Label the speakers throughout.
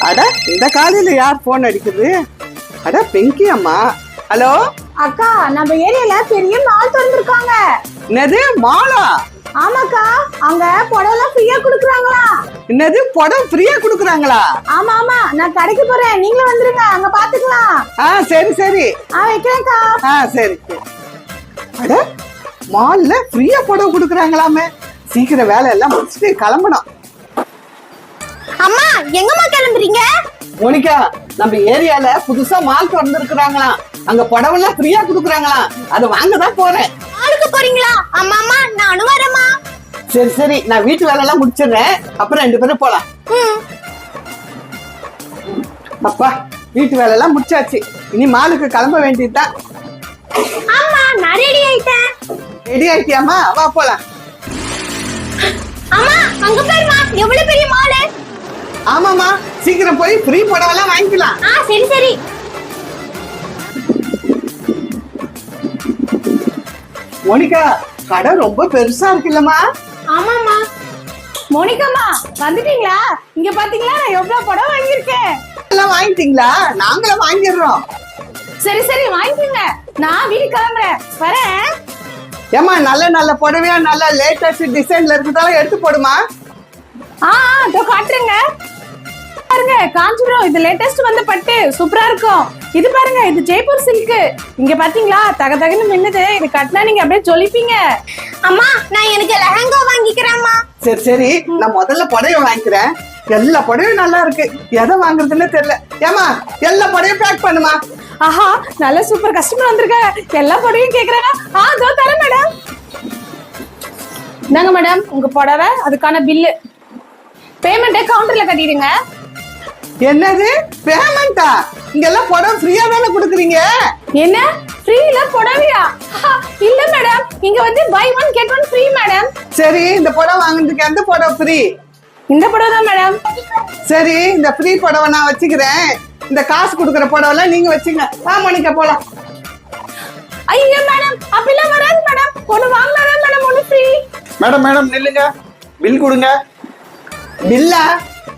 Speaker 1: அட இந்த காலையில யார் போன் அடிக்குது? அட பெங்கி அம்மா. ஹலோ
Speaker 2: அக்கா, நம்ம ஏரியால பெரிய மால் திறந்திருக்காங்க.
Speaker 1: என்னது மாலா?
Speaker 2: ஆமாக்கா, அங்க புடவை ஃப்ரீயா குடுக்குறாங்களா?
Speaker 1: என்னது புடவை ஃப்ரீயா குடுக்குறாங்களா?
Speaker 2: ஆமா ஆமா, நான் கடைக்கு போறேன், நீங்களும் வந்துருங்க, அங்க பாத்துக்கலாம்.
Speaker 1: சரி சரி.
Speaker 2: வைக்கிறேன்க்கா.
Speaker 1: சரி. அட மால்ல ஃப்ரீயா புடவை குடுக்குறாங்களாமே. சீக்கிரம் வேலை எல்லாம் முடிச்சுட்டு கிளம்பணும்.
Speaker 2: அம்மா, எங்கம்மா கிளம்புறீங்க?
Speaker 1: மோனிகா, நம்ம ஏரியால புதுசா மால் திறந்துருக்குறாங்களாம். அங்க புடவை எல்லாம் ஃப்ரீயா குடுக்குறாங்களாம். அதை வாங்கதான் போறேன்.
Speaker 2: மாலுக்கு போறீங்களா? அம்மா அம்மா, நானும் வரேம்மா.
Speaker 1: சரி சரி, நான் வீட்டு வேலை எல்லாம் முடிச்சிடுறேன், அப்புறம் 2 பேரும் போலாம். அப்பா, வீட்டு வேலை எல்லாம் முடிச்சாச்சு. இனி மாலுக்கு கிளம்ப வேண்டியதுதான்.
Speaker 2: ஆமா, நான் ரெடி ஆயிட்டேன்.
Speaker 1: ரெடி ஆயிட்டியாமா? வா போலாம்.
Speaker 2: அம்மா, அங்க பாருமா, எவ்வளவு பெரிய மால்.
Speaker 1: ஆமாமா, சீக்கிரம் போய் ஃப்ரீ புடவை எல்லாம் வாங்கிக்கலாம்.
Speaker 2: சரி சரி.
Speaker 1: மோனிகா, கடை ரொம்ப பெருசா இருக்குல்லம்மா?
Speaker 2: ஆமாமா. மோனிகாமா, வந்துட்டீங்களா? இங்க பாத்தீங்களா, நான் எவ்வளவு புடவை வாங்கியிருக்கேன்.
Speaker 1: எல்லாம் வாங்கிட்டீங்களா? நாங்களும் வாங்கிடுறோம்.
Speaker 2: சரி சரி, வாங்கிக்கோங்க. நான் வீட்டுக்கு கிளம்புறேன், வரேன்.
Speaker 1: ஏமா, நல்ல நல்ல புடவையா நல்ல லேட்டஸ்ட் டிசைன்ல இருக்குதால எடுத்து போடுமா.
Speaker 2: இதோ காட்டுறேங்க. பாருங்க, காஞ்சிபுரம், இது லேட்டஸ்ட் வந்த பட்டு, சூப்பரா இருக்கும். இது பாருங்க, இது ஜெய்ப்பூர் சில்க். இங்க பாத்தீங்களா, தக தகன்னு மின்னுது. இது கட்டினா நீங்க அப்படியே ஜொலிப்பீங்க. அம்மா, நான் எனக்கு லெஹங்கா வாங்கிக்கிறேன்மா.
Speaker 1: சரி சரி, நான் முதல்ல புடவை வாங்கிக்கிறேன். எல்லா புடவையும் நல்லா இருக்கு, எதை வாங்குறதுன்னு தெரியல. ஏமா, எல்லா புடவையும் பேக் பண்ணுமா.
Speaker 2: ஆஹா, நல்ல சூப்பர் கஸ்டமர் வந்திருக்காங்க. எல்லா புடவையும் கேக்குறாங்க. இதோ தரேன் மேடம். இந்தாங்க மேடம், உங்க புடவை, அதுக்கான பில்லு. பேமெண்ட்டை கவுண்டர்ல கட்டிடுங்க.
Speaker 1: என்னது பேமெண்டா? இங்க எல்லாம் புடவை ஃப்ரீயா தானே குடுக்குறீங்க?
Speaker 2: என்ன ஃப்ரீல புடவையா? இல்ல மேடம், இங்க வந்து பை 1 get 1 ஃப்ரீ மேடம்.
Speaker 1: சரி, இந்த புடவை வாங்குறதுக்கு எந்த புடவை ஃப்ரீ?
Speaker 2: இந்த புடவை தான் மேடம்.
Speaker 1: சரி, இந்த ஃப்ரீ புடவை நான் வச்சுக்கிறேன். இந்த காசு கொடுக்குற புடவை நீங்க வச்சுங்க. மோனிகா போலாம்.
Speaker 2: ஐயோ மேடம், அப்படிலாம் வராது மேடம். ஒன்னு வாங்கினாதான் மேடம் ஒன்னு ஃப்ரீ.
Speaker 3: மேடம் மேடம் நில்லுங்க, பில் கொடுங்க.
Speaker 1: பில்லா?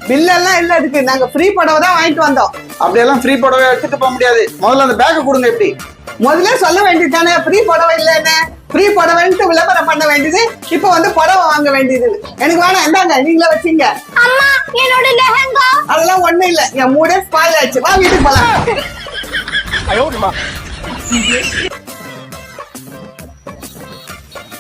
Speaker 1: பில்லெல்லாம் இல்ல, இருக்கு. நாங்க ஃப்ரீ புடவை தான் வாங்கிட்டு வந்தோம்.
Speaker 3: அப்படியெல்லாம் ஃப்ரீ புடவை எடுத்துட்டு போக முடியாது. முதல்ல அந்த பேக்கை கொடுங்க. எப்படி
Speaker 1: முதல்ல சொல்ல வேண்டியதானே ஃப்ரீ புடவை இல்லன்னு? ஃப்ரீ புடவைன்ட்டு விளம்பரம் பண்ண வேண்டியது, இப்ப வந்து புடவை வாங்க வேண்டியது. எனக்கு வேணாம், இந்தாங்க, நீங்களே வச்சுங்க.
Speaker 2: அம்மா, என்னோட லெஹங்கா.
Speaker 1: அதெல்லாம் ஒண்ணும் இல்ல, என் மூடே ஸ்பாயில் ஆயிடுச்சு. வா வீட்டுக்கு போலாம்.